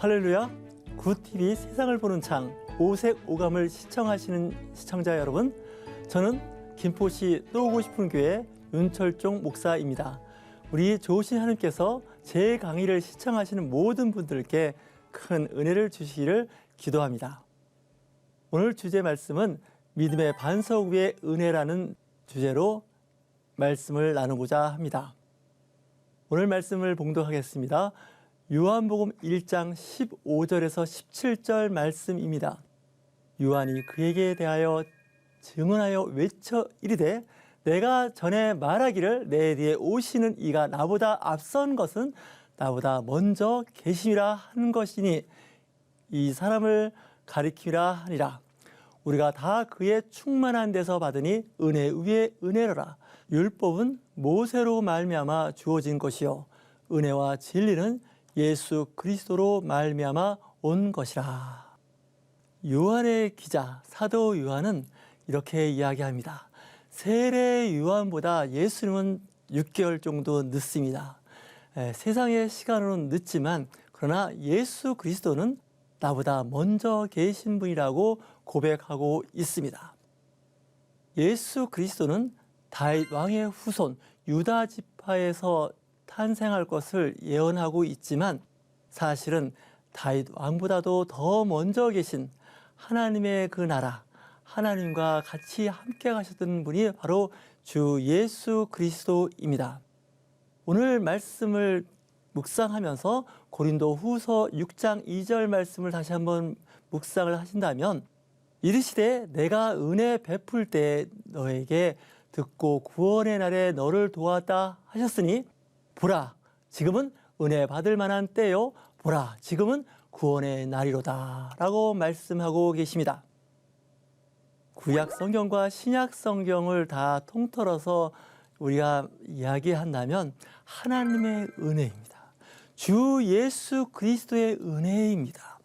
할렐루야! 굿TV 세상을 보는 창 오색 오감을 시청하시는 시청자 여러분, 저는 김포시 또 오고 싶은 교회 윤철종 목사입니다. 우리 좋으신 하나님께서 제 강의를 시청하시는 모든 분들께 큰 은혜를 주시기를 기도합니다. 오늘 주제 말씀은 믿음의 반석 위의 은혜라는 주제로 말씀을 나누고자 합니다. 오늘 말씀을 봉독하겠습니다. 요한복음 1장 15절에서 17절 말씀입니다. 요한이 그에게 대하여 증언하여 외쳐 이르되 내가 전에 말하기를 내 뒤에 오시는 이가 나보다 앞선 것은 나보다 먼저 계심이라 하는 것이니 이 사람을 가리키라 하니라. 우리가 다 그의 충만한 데서 받으니 은혜 위에 은혜로라. 율법은 모세로 말미암아 주어진 것이요 은혜와 진리는 예수 그리스도로 말미암아 온 것이라. 요한의 기자 사도 요한은 이렇게 이야기합니다. 세례 요한보다 예수님은 6개월 정도 늦습니다. 세상의 시간으로는 늦지만 그러나 예수 그리스도는 나보다 먼저 계신 분이라고 고백하고 있습니다. 예수 그리스도는 다윗 왕의 후손 유다 지파에서 탄생할 것을 예언하고 있지만 사실은 다윗 왕보다도 더 먼저 계신 하나님의 그 나라, 하나님과 같이 함께 가셨던 분이 바로 주 예수 그리스도입니다. 오늘 말씀을 묵상하면서 고린도 후서 6장 2절 말씀을 다시 한번 묵상을 하신다면 이르시되 내가 은혜 베풀 때 너에게 듣고 구원의 날에 너를 도왔다 하셨으니 보라 지금은 은혜 받을 만한 때요 보라 지금은 구원의 날이로다 라고 말씀하고 계십니다. 구약 성경과 신약 성경을 다 통틀어서 우리가 이야기한다면 하나님의 은혜입니다. 주 예수 그리스도의 은혜입니다.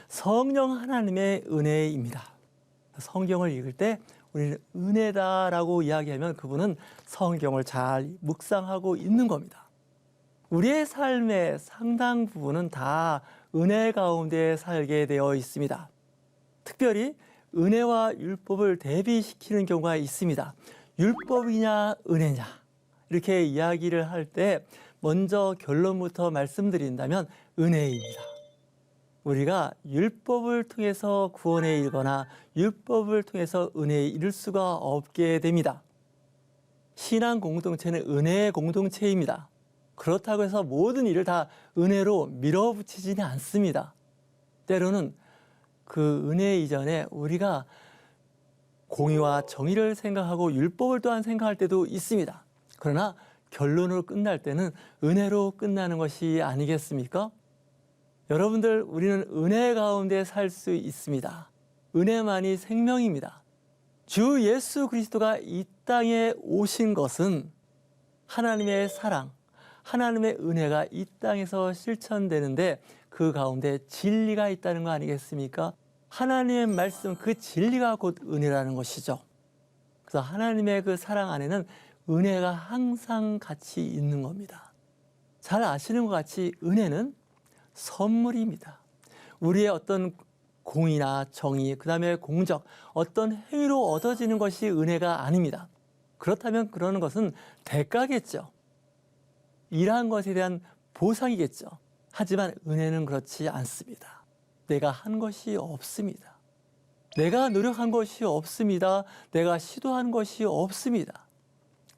성령 하나님의 은혜입니다. 성경을 읽을 때 우리는 은혜다라고 이야기하면 그분은 성경을 잘 묵상하고 있는 겁니다. 우리의 삶의 상당 부분은 다 은혜 가운데 살게 되어 있습니다. 특별히 은혜와 율법을 대비시키는 경우가 있습니다. 율법이냐 은혜냐 이렇게 이야기를 할 때 먼저 결론부터 말씀드린다면 은혜입니다. 우리가 율법을 통해서 구원에 이르거나 율법을 통해서 은혜에 이를 수가 없게 됩니다. 신앙 공동체는 은혜의 공동체입니다. 그렇다고 해서 모든 일을 다 은혜로 밀어붙이지는 않습니다. 때로는 그 은혜 이전에 우리가 공의와 정의를 생각하고 율법을 또한 생각할 때도 있습니다. 그러나 결론으로 끝날 때는 은혜로 끝나는 것이 아니겠습니까? 여러분들, 우리는 은혜 가운데 살 수 있습니다. 은혜만이 생명입니다. 주 예수 그리스도가 이 땅에 오신 것은 하나님의 사랑, 하나님의 은혜가 이 땅에서 실천되는데 그 가운데 진리가 있다는 거 아니겠습니까? 하나님의 말씀, 그 진리가 곧 은혜라는 것이죠. 그래서 하나님의 그 사랑 안에는 은혜가 항상 같이 있는 겁니다. 잘 아시는 것 같이 은혜는 선물입니다. 우리의 어떤 공의나 정의, 그 다음에 공적, 어떤 행위로 얻어지는 것이 은혜가 아닙니다. 그렇다면 그러는 것은 대가겠죠. 일한 것에 대한 보상이겠죠. 하지만 은혜는 그렇지 않습니다. 내가 한 것이 없습니다. 내가 노력한 것이 없습니다. 내가 시도한 것이 없습니다.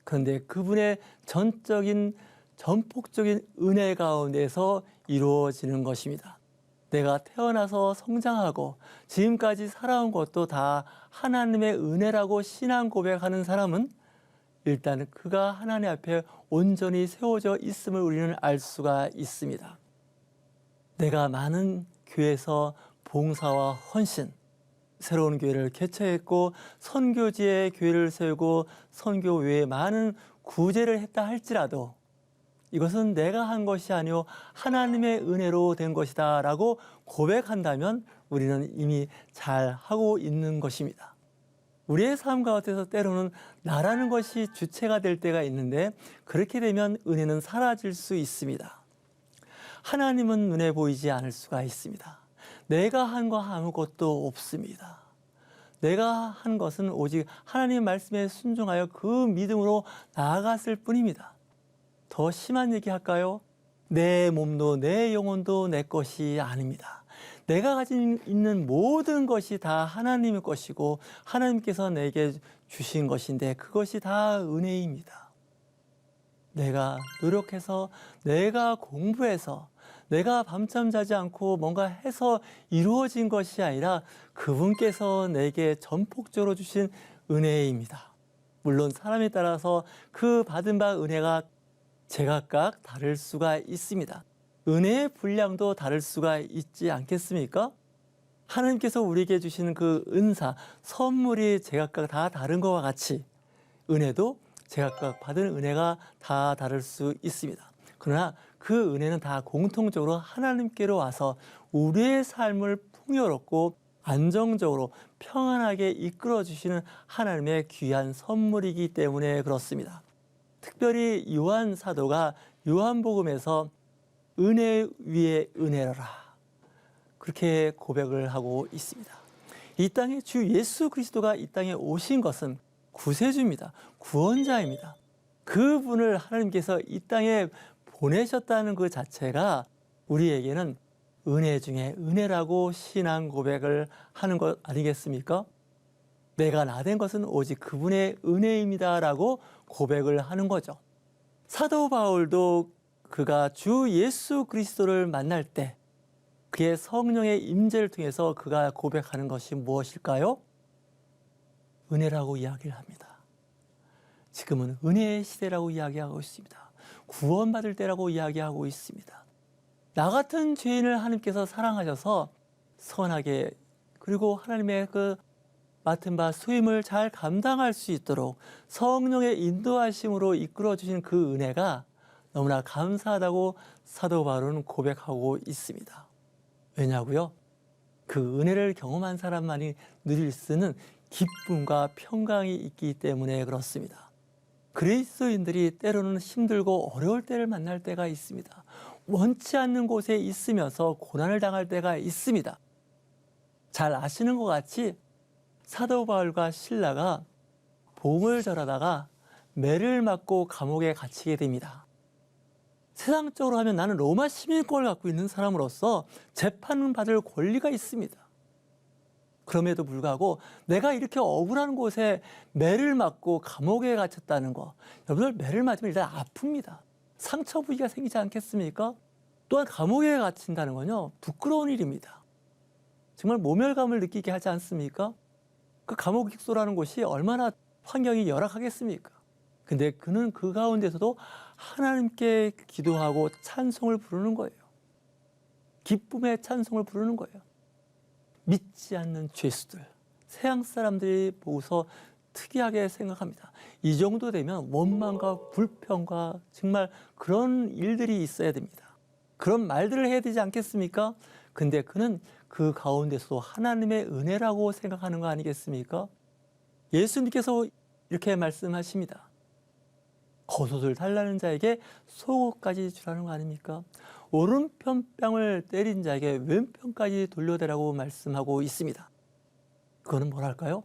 그런데 그분의 전적인 전폭적인 은혜 가운데서 이루어지는 것입니다. 내가 태어나서 성장하고 지금까지 살아온 것도 다 하나님의 은혜라고 신앙 고백하는 사람은 일단 그가 하나님 앞에 온전히 세워져 있음을 우리는 알 수가 있습니다. 내가 많은 교회에서 봉사와 헌신, 새로운 교회를 개최했고 선교지에 교회를 세우고 선교 외에 많은 구제를 했다 할지라도 이것은 내가 한 것이 아니오 하나님의 은혜로 된 것이다 라고 고백한다면 우리는 이미 잘 하고 있는 것입니다. 우리의 삶 가운데서 때로는 나라는 것이 주체가 될 때가 있는데 그렇게 되면 은혜는 사라질 수 있습니다. 하나님은 눈에 보이지 않을 수가 있습니다. 내가 한 거 아무것도 없습니다. 내가 한 것은 오직 하나님 말씀에 순종하여 그 믿음으로 나아갔을 뿐입니다. 더 심한 얘기 할까요? 내 몸도 내 영혼도 내 것이 아닙니다. 내가 가진 있는 모든 것이 다 하나님의 것이고 하나님께서 내게 주신 것인데 그것이 다 은혜입니다. 내가 노력해서, 내가 공부해서, 내가 밤잠 자지 않고 뭔가 해서 이루어진 것이 아니라 그분께서 내게 전폭적으로 주신 은혜입니다. 물론 사람에 따라서 그 받은 바 은혜가 제각각 다를 수가 있습니다. 은혜의 분량도 다를 수가 있지 않겠습니까? 하나님께서 우리에게 주시는 그 은사, 선물이 제각각 다 다른 것과 같이 은혜도 제각각 받은 은혜가 다 다를 수 있습니다. 그러나 그 은혜는 다 공통적으로 하나님께로 와서 우리의 삶을 풍요롭고 안정적으로 평안하게 이끌어 주시는 하나님의 귀한 선물이기 때문에 그렇습니다. 특별히 요한 사도가 요한복음에서 은혜 위에 은혜라 그렇게 고백을 하고 있습니다. 이 땅에 주 예수 그리스도가 이 땅에 오신 것은 구세주입니다. 구원자입니다. 그분을 하나님께서 이 땅에 보내셨다는 그 자체가 우리에게는 은혜 중에 은혜라고 신앙 고백을 하는 것 아니겠습니까? 내가 나된 것은 오직 그분의 은혜입니다라고 고백을 하는 거죠. 사도 바울도 그가 주 예수 그리스도를 만날 때 그의 성령의 임재를 통해서 그가 고백하는 것이 무엇일까요? 은혜라고 이야기를 합니다. 지금은 은혜의 시대라고 이야기하고 있습니다. 구원받을 때라고 이야기하고 있습니다. 나 같은 죄인을 하나님께서 사랑하셔서 선하게 그리고 하나님의 그 맡은 바 수임을 잘 감당할 수 있도록 성령의 인도하심으로 이끌어 주신 그 은혜가 너무나 감사하다고 사도 바울은 고백하고 있습니다. 왜냐고요? 그 은혜를 경험한 사람만이 누릴 수 있는 기쁨과 평강이 있기 때문에 그렇습니다. 그리스도인들이 때로는 힘들고 어려울 때를 만날 때가 있습니다. 원치 않는 곳에 있으면서 고난을 당할 때가 있습니다. 잘 아시는 것 같이 사도 바울과 실라가 봉을 절하다가 매를 맞고 감옥에 갇히게 됩니다. 세상적으로 하면 나는 로마 시민권을 갖고 있는 사람으로서 재판을 받을 권리가 있습니다. 그럼에도 불구하고 내가 이렇게 억울한 곳에 매를 맞고 감옥에 갇혔다는 거, 여러분들 매를 맞으면 일단 아픕니다. 상처 부위가 생기지 않겠습니까? 또한 감옥에 갇힌다는 건요, 부끄러운 일입니다. 정말 모멸감을 느끼게 하지 않습니까? 그 감옥 객소라는 곳이 얼마나 환경이 열악하겠습니까? 근데 그는 그 가운데서도 하나님께 기도하고 찬송을 부르는 거예요. 기쁨의 찬송을 부르는 거예요. 믿지 않는 죄수들, 세상 사람들이 보고서 특이하게 생각합니다. 이 정도 되면 원망과 불평과 정말 그런 일들이 있어야 됩니다. 그런 말들을 해야 되지 않겠습니까? 근데 그는 그 가운데서도 하나님의 은혜라고 생각하는 거 아니겠습니까? 예수님께서 이렇게 말씀하십니다. 겉옷을 달라는 자에게 속옷까지 주라는 거 아닙니까? 오른편 뺨을 때린 자에게 왼편까지 돌려대라고 말씀하고 있습니다. 그거는 뭐랄까요?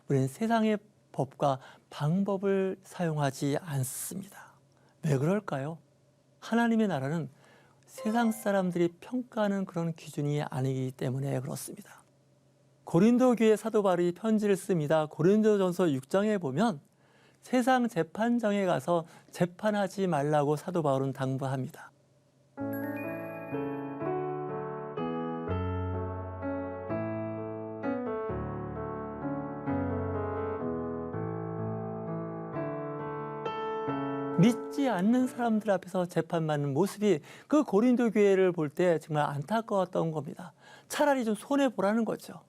우리는 세상의 법과 방법을 사용하지 않습니다. 왜 그럴까요? 하나님의 나라는 세상 사람들이 평가하는 그런 기준이 아니기 때문에 그렇습니다. 고린도 교회 사도 바울이 편지를 씁니다. 고린도전서 6장에 보면 세상 재판장에 가서 재판하지 말라고 사도 바울은 당부합니다. 믿지 않는 사람들 앞에서 재판받는 모습이 그 고린도 교회를 볼 때 정말 안타까웠던 겁니다. 차라리 좀 손해보라는 거죠.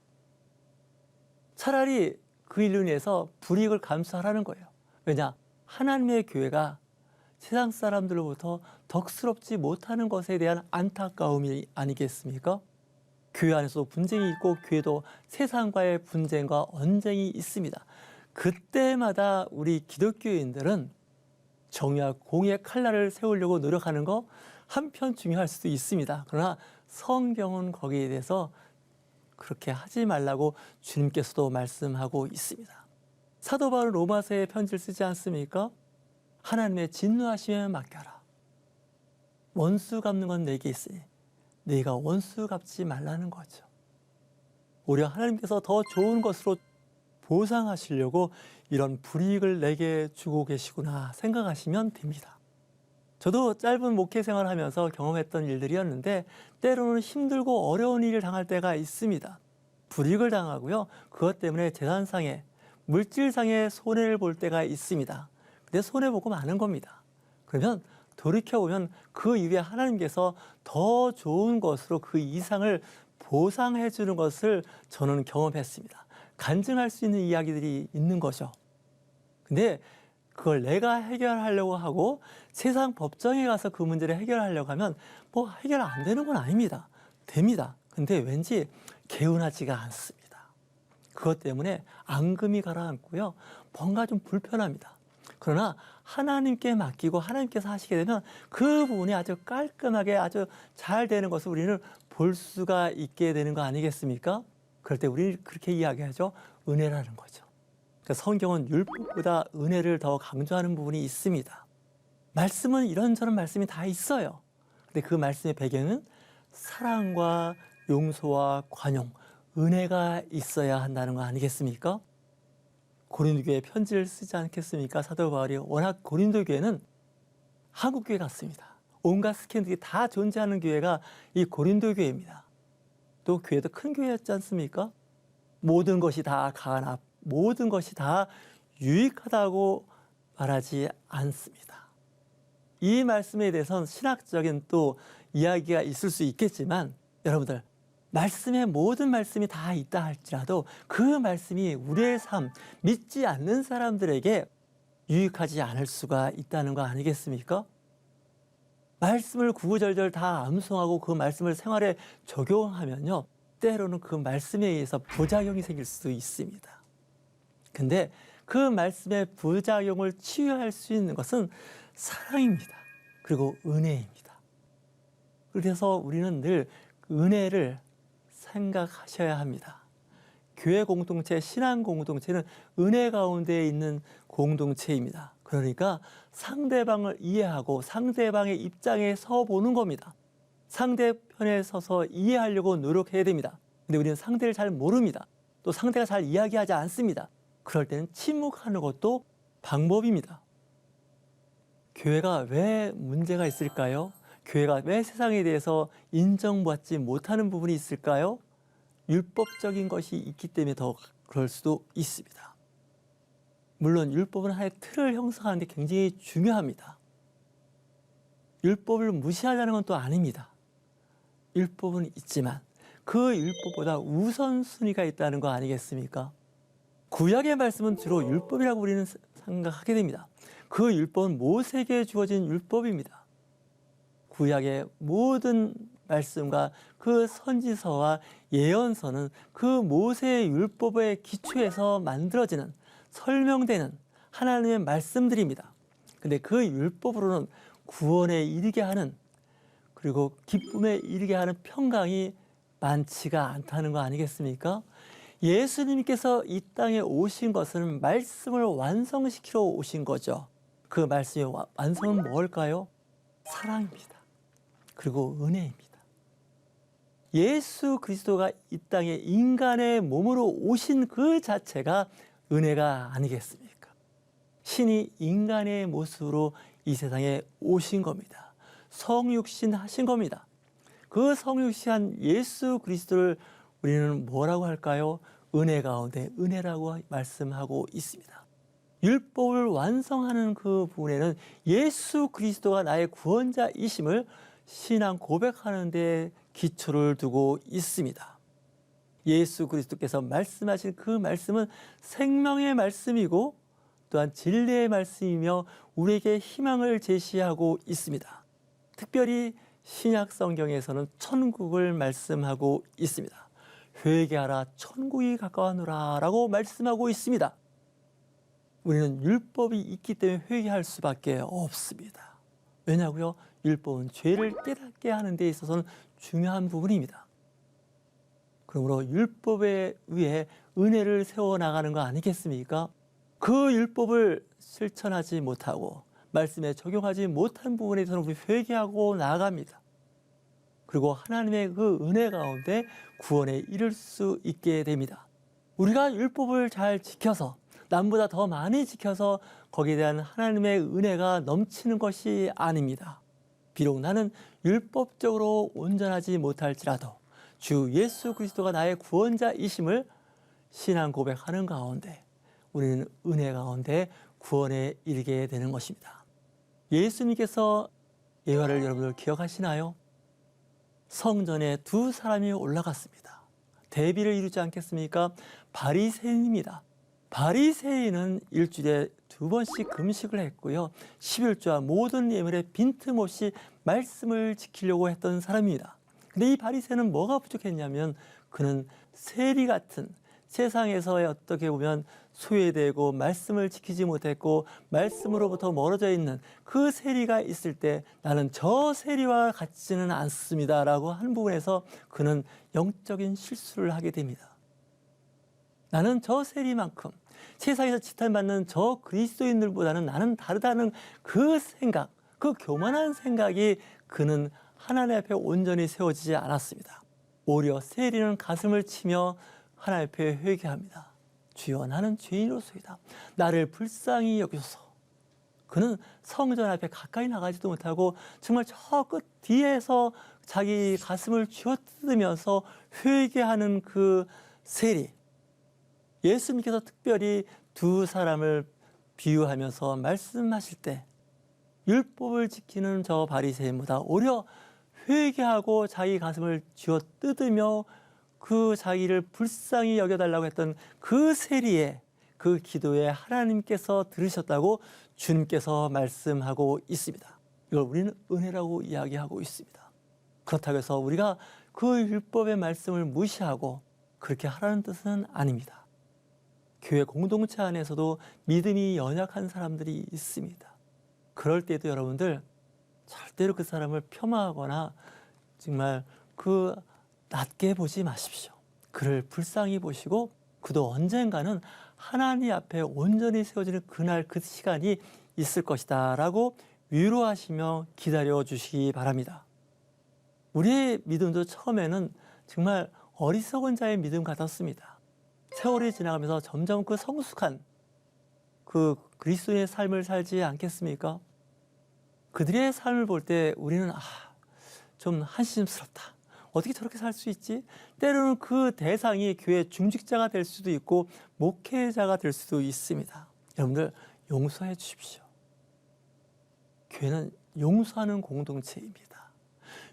차라리 그 일로 인해서 불이익을 감수하라는 거예요. 왜냐? 하나님의 교회가 세상 사람들로부터 덕스럽지 못하는 것에 대한 안타까움이 아니겠습니까? 교회 안에서도 분쟁이 있고 교회도 세상과의 분쟁과 언쟁이 있습니다. 그때마다 우리 기독교인들은 정의와 공의의 칼날을 세우려고 노력하는 거 한편 중요할 수도 있습니다. 그러나 성경은 거기에 대해서 그렇게 하지 말라고 주님께서도 말씀하고 있습니다. 사도 바울은 로마서에 편지를 쓰지 않습니까? 하나님의 진노하심에 맡겨라. 원수 갚는 건 내게 있으니 네가 원수 갚지 말라는 거죠. 오히려 하나님께서 더 좋은 것으로 보상하시려고 이런 불이익을 내게 주고 계시구나 생각하시면 됩니다. 저도 짧은 목회 생활을 하면서 경험했던 일들이었는데 때로는 힘들고 어려운 일을 당할 때가 있습니다. 불이익을 당하고요. 그것 때문에 재산상의, 물질상의 손해를 볼 때가 있습니다. 근데 손해보고 마는 겁니다. 그러면 돌이켜보면 그 이후에 하나님께서 더 좋은 것으로 그 이상을 보상해 주는 것을 저는 경험했습니다. 간증할 수 있는 이야기들이 있는 거죠. 근데 그걸 내가 해결하려고 하고 세상 법정에 가서 그 문제를 해결하려고 하면 뭐 해결 안 되는 건 아닙니다. 됩니다. 근데 왠지 개운하지가 않습니다. 그것 때문에 앙금이 가라앉고요. 뭔가 좀 불편합니다. 그러나 하나님께 맡기고 하나님께서 하시게 되면 그 부분이 아주 깔끔하게 아주 잘 되는 것을 우리는 볼 수가 있게 되는 거 아니겠습니까? 그럴 때 우리는 그렇게 이야기하죠. 은혜라는 거죠. 그러니까 성경은 율법보다 은혜를 더 강조하는 부분이 있습니다. 말씀은 이런저런 말씀이 다 있어요. 근데 그 말씀의 배경은 사랑과 용서와 관용, 은혜가 있어야 한다는 거 아니겠습니까? 고린도 교회에 편지를 쓰지 않겠습니까? 사도 바울이 워낙 고린도 교회는 한국 교회 같습니다. 온갖 스캔들이 다 존재하는 교회가 이 고린도 교회입니다. 또 교회도 큰 교회였지 않습니까? 모든 것이 다 가나, 모든 것이 다 유익하다고 말하지 않습니다. 이 말씀에 대해서는 신학적인 또 이야기가 있을 수 있겠지만 여러분들 말씀에 모든 말씀이 다 있다 할지라도 그 말씀이 우리의 삶, 믿지 않는 사람들에게 유익하지 않을 수가 있다는 거 아니겠습니까? 말씀을 구구절절 다 암송하고 그 말씀을 생활에 적용하면요. 때로는 그 말씀에 의해서 부작용이 생길 수도 있습니다. 근데 그 말씀의 부작용을 치유할 수 있는 것은 사랑입니다. 그리고 은혜입니다. 그래서 우리는 늘 은혜를 생각하셔야 합니다. 교회 공동체, 신앙 공동체는 은혜 가운데 있는 공동체입니다. 그러니까 상대방을 이해하고 상대방의 입장에 서 보는 겁니다. 상대편에 서서 이해하려고 노력해야 됩니다. 근데 우리는 상대를 잘 모릅니다. 또 상대가 잘 이야기하지 않습니다. 그럴 때는 침묵하는 것도 방법입니다. 교회가 왜 문제가 있을까요? 교회가 왜 세상에 대해서 인정받지 못하는 부분이 있을까요? 율법적인 것이 있기 때문에 더 그럴 수도 있습니다. 물론 율법은 하나의 틀을 형성하는 데 굉장히 중요합니다. 율법을 무시하자는 건 또 아닙니다. 율법은 있지만 그 율법보다 우선순위가 있다는 거 아니겠습니까? 구약의 말씀은 주로 율법이라고 우리는 생각하게 됩니다. 그 율법은 모세에게 주어진 율법입니다. 구약의 모든 말씀과 그 선지서와 예언서는 그 모세의 율법의 기초에서 만들어지는 설명되는 하나님의 말씀들입니다. 근데 그 율법으로는 구원에 이르게 하는 그리고 기쁨에 이르게 하는 평강이 많지가 않다는 거 아니겠습니까? 예수님께서 이 땅에 오신 것은 말씀을 완성시키러 오신 거죠. 그 말씀의 완성은 뭘까요? 사랑입니다. 그리고 은혜입니다. 예수 그리스도가 이 땅에 인간의 몸으로 오신 그 자체가 은혜가 아니겠습니까? 신이 인간의 모습으로 이 세상에 오신 겁니다. 성육신 하신 겁니다. 그 성육신한 예수 그리스도를 우리는 뭐라고 할까요? 은혜 가운데 은혜라고 말씀하고 있습니다. 율법을 완성하는 그 부분에는 예수 그리스도가 나의 구원자이심을 신앙 고백하는 데 기초를 두고 있습니다. 예수 그리스도께서 말씀하신 그 말씀은 생명의 말씀이고 또한 진리의 말씀이며 우리에게 희망을 제시하고 있습니다. 특별히 신약 성경에서는 천국을 말씀하고 있습니다. 회개하라 천국이 가까워하노라 라고 말씀하고 있습니다. 우리는 율법이 있기 때문에 회개할 수밖에 없습니다. 왜냐고요? 율법은 죄를 깨닫게 하는 데 있어서는 중요한 부분입니다. 그러므로 율법에 의해 은혜를 세워나가는 거 아니겠습니까? 그 율법을 실천하지 못하고 말씀에 적용하지 못한 부분에 대해서는 우리 회개하고 나아갑니다. 그리고 하나님의 그 은혜 가운데 구원에 이를 수 있게 됩니다. 우리가 율법을 잘 지켜서 남보다 더 많이 지켜서 거기에 대한 하나님의 은혜가 넘치는 것이 아닙니다. 비록 나는 율법적으로 온전하지 못할지라도 주 예수 그리스도가 나의 구원자이심을 신앙 고백하는 가운데 우리는 은혜 가운데 구원에 이르게 되는 것입니다. 예수님께서 예화를 여러분들 기억하시나요? 성전에 두 사람이 올라갔습니다. 대비를 이루지 않겠습니까? 바리새인입니다. 바리새인은 일주일에 2번씩 금식을 했고요. 11조와 모든 예물에 빈틈없이 말씀을 지키려고 했던 사람입니다. 근데 이 바리새인은 뭐가 부족했냐면 그는 세리 같은 세상에서의 어떻게 보면 소외되고 말씀을 지키지 못했고 말씀으로부터 멀어져 있는 그 세리가 있을 때 나는 저 세리와 같지는 않습니다 라고 한 부분에서 그는 영적인 실수를 하게 됩니다. 나는 저 세리만큼 세상에서 지탄받는 저 그리스도인들보다는 나는 다르다는 그 생각, 그 교만한 생각이 그는 하나님 앞에 온전히 세워지지 않았습니다. 오히려 세리는 가슴을 치며 하나님 앞에 회개합니다. 주여 나는 죄인으로소이다. 나를 불쌍히 여기소서. 그는 성전 앞에 가까이 나가지도 못하고 정말 저 끝 뒤에서 자기 가슴을 쥐어뜯으면서 회개하는 그 세리. 예수님께서 특별히 두 사람을 비유하면서 말씀하실 때 율법을 지키는 저 바리새인보다 오히려 회개하고 자기 가슴을 쥐어뜯으며 그 자기를 불쌍히 여겨달라고 했던 그 세리의 그 기도에 하나님께서 들으셨다고 주님께서 말씀하고 있습니다. 이걸 우리는 은혜라고 이야기하고 있습니다. 그렇다고 해서 우리가 그 율법의 말씀을 무시하고 그렇게 하라는 뜻은 아닙니다. 교회 공동체 안에서도 믿음이 연약한 사람들이 있습니다. 그럴 때도 여러분들 절대로 그 사람을 폄하하거나 정말 그 낮게 보지 마십시오. 그를 불쌍히 보시고 그도 언젠가는 하나님 앞에 온전히 세워지는 그날 그 시간이 있을 것이다 라고 위로하시며 기다려 주시기 바랍니다. 우리의 믿음도 처음에는 정말 어리석은 자의 믿음 같았습니다. 세월이 지나가면서 점점 그 성숙한 그 그리스도의 삶을 살지 않겠습니까? 그들의 삶을 볼 때 우리는 좀 한심스럽다. 어떻게 저렇게 살 수 있지? 때로는 그 대상이 교회 중직자가 될 수도 있고 목회자가 될 수도 있습니다. 여러분들 용서해 주십시오. 교회는 용서하는 공동체입니다.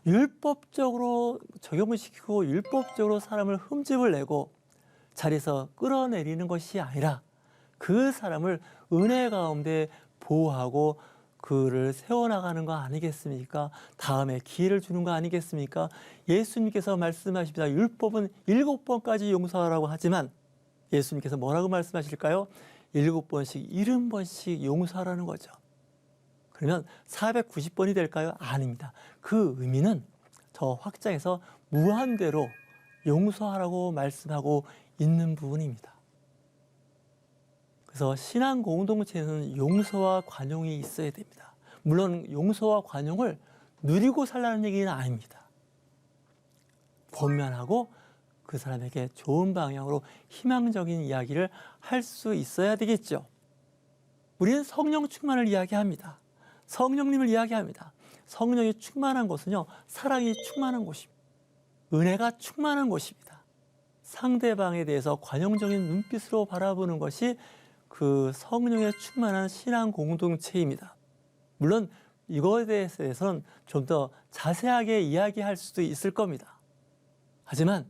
율법적으로 적용을 시키고 율법적으로 사람을 흠집을 내고 자리에서 끌어내리는 것이 아니라 그 사람을 은혜 가운데 보호하고 그를 세워나가는 거 아니겠습니까? 다음에 기회를 주는 거 아니겠습니까? 예수님께서 말씀하십니다. 율법은 7번까지 용서하라고 하지만 예수님께서 뭐라고 말씀하실까요? 7번씩 70번씩 용서하라는 거죠. 그러면 490번이 될까요? 아닙니다. 그 의미는 더 확장해서 무한대로 용서하라고 말씀하고 있는 부분입니다. 그래서 신앙 공동체에는 용서와 관용이 있어야 됩니다. 물론 용서와 관용을 누리고 살라는 얘기는 아닙니다. 권면하고 그 사람에게 좋은 방향으로 희망적인 이야기를 할 수 있어야 되겠죠. 우리는 성령 충만을 이야기합니다. 성령님을 이야기합니다. 성령이 충만한 곳은요, 사랑이 충만한 곳입니다. 은혜가 충만한 곳입니다. 상대방에 대해서 관용적인 눈빛으로 바라보는 것이 그 성령의 충만한 신앙 공동체입니다. 물론 이거에 대해서는 좀 더 자세하게 이야기할 수도 있을 겁니다. 하지만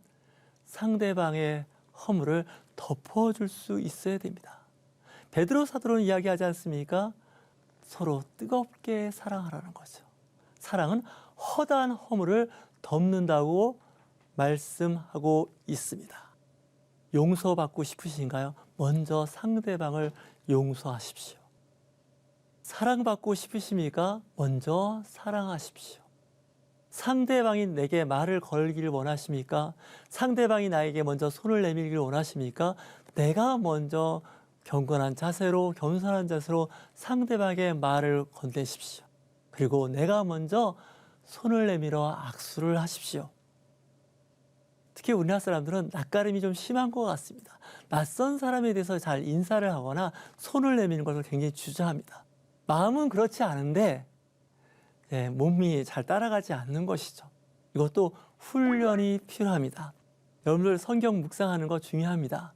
상대방의 허물을 덮어줄 수 있어야 됩니다. 베드로 사도는 이야기하지 않습니까? 서로 뜨겁게 사랑하라는 거죠. 사랑은 허다한 허물을 덮는다고 말씀하고 있습니다. 용서받고 싶으신가요? 먼저 상대방을 용서하십시오. 사랑받고 싶으십니까? 먼저 사랑하십시오. 상대방이 내게 말을 걸기를 원하십니까? 상대방이 나에게 먼저 손을 내밀기를 원하십니까? 내가 먼저 경건한 자세로, 겸손한 자세로 상대방에게 말을 건네십시오. 그리고 내가 먼저 손을 내밀어 악수를 하십시오. 특히 우리나라 사람들은 낯가림이 좀 심한 것 같습니다. 낯선 사람에 대해서 잘 인사를 하거나 손을 내미는 것을 굉장히 주저합니다. 마음은 그렇지 않은데 몸이 잘 따라가지 않는 것이죠. 이것도 훈련이 필요합니다. 여러분들 성경 묵상하는 거 중요합니다.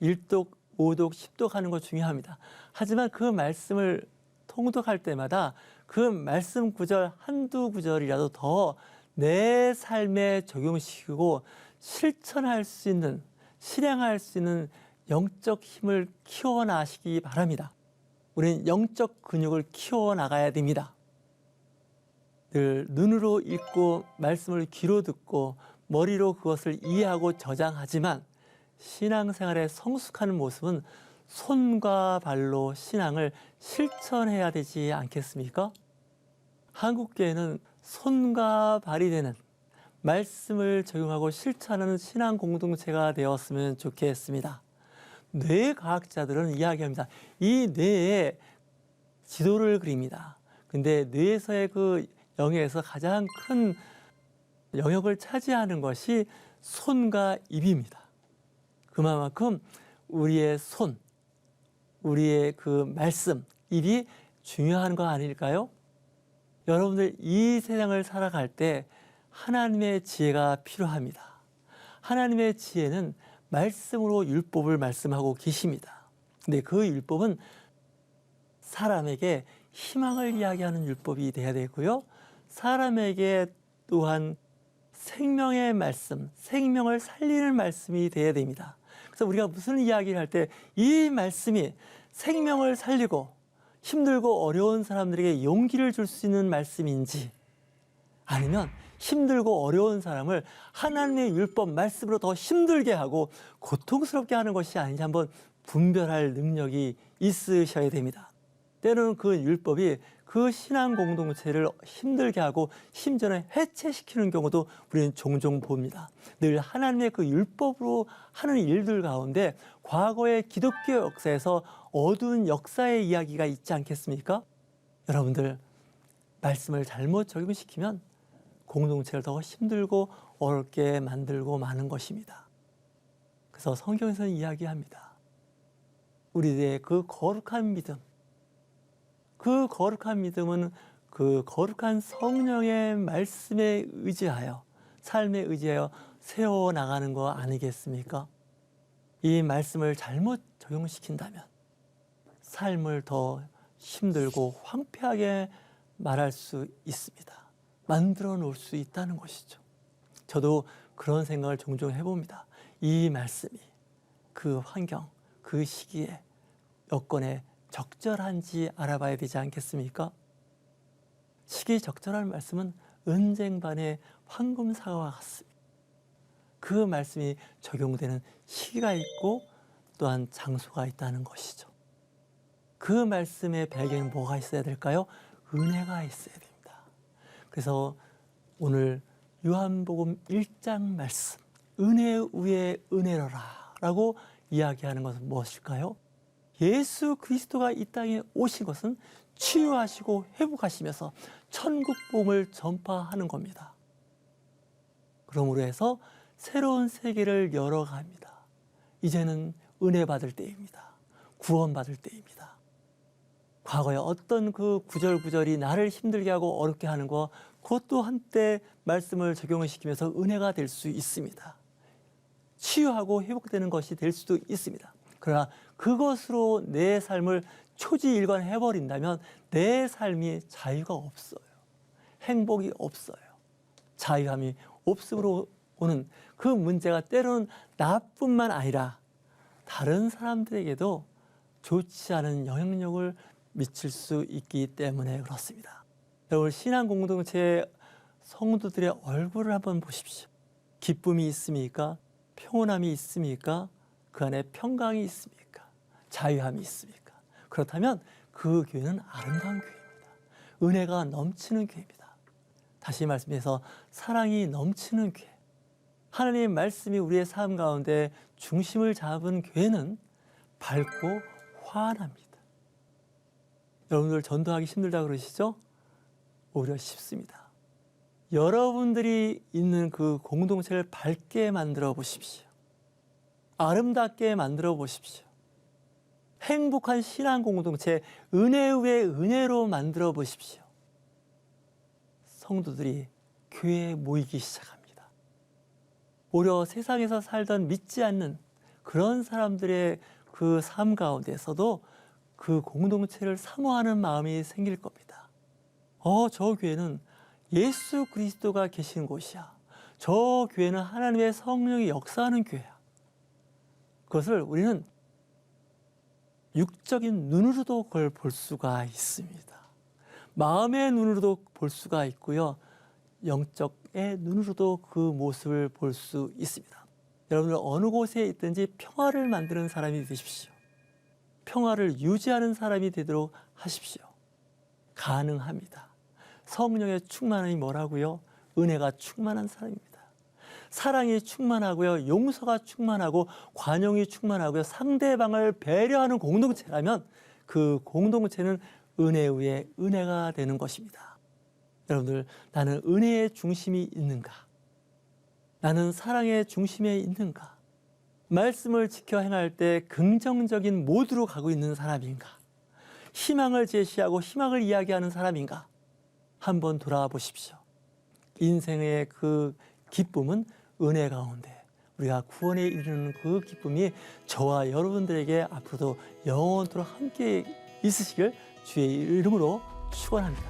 1독, 5독, 10독 하는 거 중요합니다. 하지만 그 말씀을 통독할 때마다 그 말씀 구절 한두 구절이라도 더 내 삶에 적용시키고 실천할 수 있는, 실행할 수 있는 영적 힘을 키워나시기 바랍니다. 우리는 영적 근육을 키워나가야 됩니다. 늘 눈으로 읽고 말씀을 귀로 듣고 머리로 그것을 이해하고 저장하지만 신앙생활에 성숙하는 모습은 손과 발로 신앙을 실천해야 되지 않겠습니까? 한국교회는 손과 발이 되는 말씀을 적용하고 실천하는 신앙 공동체가 되었으면 좋겠습니다. 뇌과학자들은 이야기합니다. 이 뇌에 지도를 그립니다. 근데 뇌에서의 그 영역에서 가장 큰 영역을 차지하는 것이 손과 입입니다. 그만큼 우리의 손, 우리의 그 말씀, 입이 중요한 거 아닐까요? 여러분들 이 세상을 살아갈 때 하나님의 지혜가 필요합니다. 하나님의 지혜는 말씀으로 율법을 말씀하고 계십니다. 근데 그 율법은 사람에게 희망을 이야기하는 율법이 돼야 되고요. 사람에게 또한 생명의 말씀, 생명을 살리는 말씀이 돼야 됩니다. 그래서 우리가 무슨 이야기를 할 때 이 말씀이 생명을 살리고 힘들고 어려운 사람들에게 용기를 줄 수 있는 말씀인지 아니면 힘들고 어려운 사람을 하나님의 율법 말씀으로 더 힘들게 하고 고통스럽게 하는 것이 아닌지 한번 분별할 능력이 있으셔야 됩니다. 때로는 그 율법이 그 신앙 공동체를 힘들게 하고 심지어는 해체시키는 경우도 우리는 종종 봅니다. 늘 하나님의 그 율법으로 하는 일들 가운데 과거의 기독교 역사에서 어두운 역사의 이야기가 있지 않겠습니까? 여러분들 말씀을 잘못 적용시키면 공동체를 더 힘들고 어렵게 만들고 마는 것입니다. 그래서 성경에서는 이야기합니다. 우리의 그 거룩한 믿음, 그 거룩한 믿음은 그 거룩한 성령의 말씀에 의지하여 삶에 의지하여 세워나가는 거 아니겠습니까? 이 말씀을 잘못 적용시킨다면 삶을 더 힘들고 황폐하게 말할 수 있습니다. 만들어 놓을 수 있다는 것이죠. 저도 그런 생각을 종종 해봅니다. 이 말씀이 그 환경, 그 시기에 여건에 적절한지 알아봐야 되지 않겠습니까? 시기적절한 말씀은 은쟁반의 황금사와 같습니다. 그 말씀이 적용되는 시기가 있고 또한 장소가 있다는 것이죠. 그 말씀의 배경에 뭐가 있어야 될까요? 은혜가 있어야 됩니다. 그래서 오늘 요한복음 1장 말씀, 은혜 위에 은혜로라 라고 이야기하는 것은 무엇일까요? 예수 그리스도가 이 땅에 오신 것은 치유하시고 회복하시면서 천국 복음을 전파하는 겁니다. 그러므로 해서 새로운 세계를 열어갑니다. 이제는 은혜 받을 때입니다. 구원 받을 때입니다. 과거에 어떤 그 구절구절이 나를 힘들게 하고 어렵게 하는 거 그것도 한때 말씀을 적용을 시키면서 은혜가 될 수 있습니다. 치유하고 회복되는 것이 될 수도 있습니다. 그러나 그것으로 내 삶을 초지일관해버린다면 내 삶이 자유가 없어요. 행복이 없어요. 자유함이 없음으로 오는 그 문제가 때로는 나뿐만 아니라 다른 사람들에게도 좋지 않은 영향력을 미칠 수 있기 때문에 그렇습니다. 여러분 신앙 공동체의 성도들의 얼굴을 한번 보십시오. 기쁨이 있습니까? 평온함이 있습니까? 그 안에 평강이 있습니까? 자유함이 있습니까? 그렇다면 그 교회는 아름다운 교회입니다. 은혜가 넘치는 교회입니다. 다시 말씀해서 사랑이 넘치는 교회. 하나님의 말씀이 우리의 삶 가운데 중심을 잡은 교회는 밝고 환합니다. 여러분들 전도하기 힘들다 그러시죠? 오히려 쉽습니다. 여러분들이 있는 그 공동체를 밝게 만들어 보십시오. 아름답게 만들어 보십시오. 행복한 신앙 공동체, 은혜 위에 은혜로 만들어 보십시오. 성도들이 교회에 모이기 시작합니다. 오히려 세상에서 살던 믿지 않는 그런 사람들의 그 삶 가운데서도 그 공동체를 사모하는 마음이 생길 겁니다. 저 교회는 예수 그리스도가 계시는 곳이야. 저 교회는 하나님의 성령이 역사하는 교회야. 그것을 우리는 육적인 눈으로도 그걸 볼 수가 있습니다. 마음의 눈으로도 볼 수가 있고요. 영적의 눈으로도 그 모습을 볼 수 있습니다. 여러분들 어느 곳에 있든지 평화를 만드는 사람이 되십시오. 평화를 유지하는 사람이 되도록 하십시오. 가능합니다. 성령의 충만함이 뭐라고요? 은혜가 충만한 사람입니다. 사랑이 충만하고요. 용서가 충만하고 관용이 충만하고요. 상대방을 배려하는 공동체라면 그 공동체는 은혜 위에 은혜가 되는 것입니다. 여러분들, 나는 은혜의 중심이 있는가? 나는 사랑의 중심에 있는가? 말씀을 지켜 행할 때 긍정적인 모드로 가고 있는 사람인가? 희망을 제시하고 희망을 이야기하는 사람인가? 한번 돌아와 보십시오. 인생의 그 기쁨은 은혜 가운데 우리가 구원에 이르는 그 기쁨이 저와 여러분들에게 앞으로도 영원토록 함께 있으시길 주의 이름으로 축원합니다.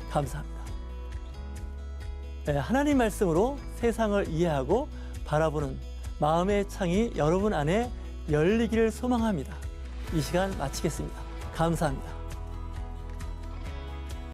감사합니다. 하나님 말씀으로 세상을 이해하고 바라보는 마음의 창이 여러분 안에 열리기를 소망합니다. 이 시간 마치겠습니다. 감사합니다.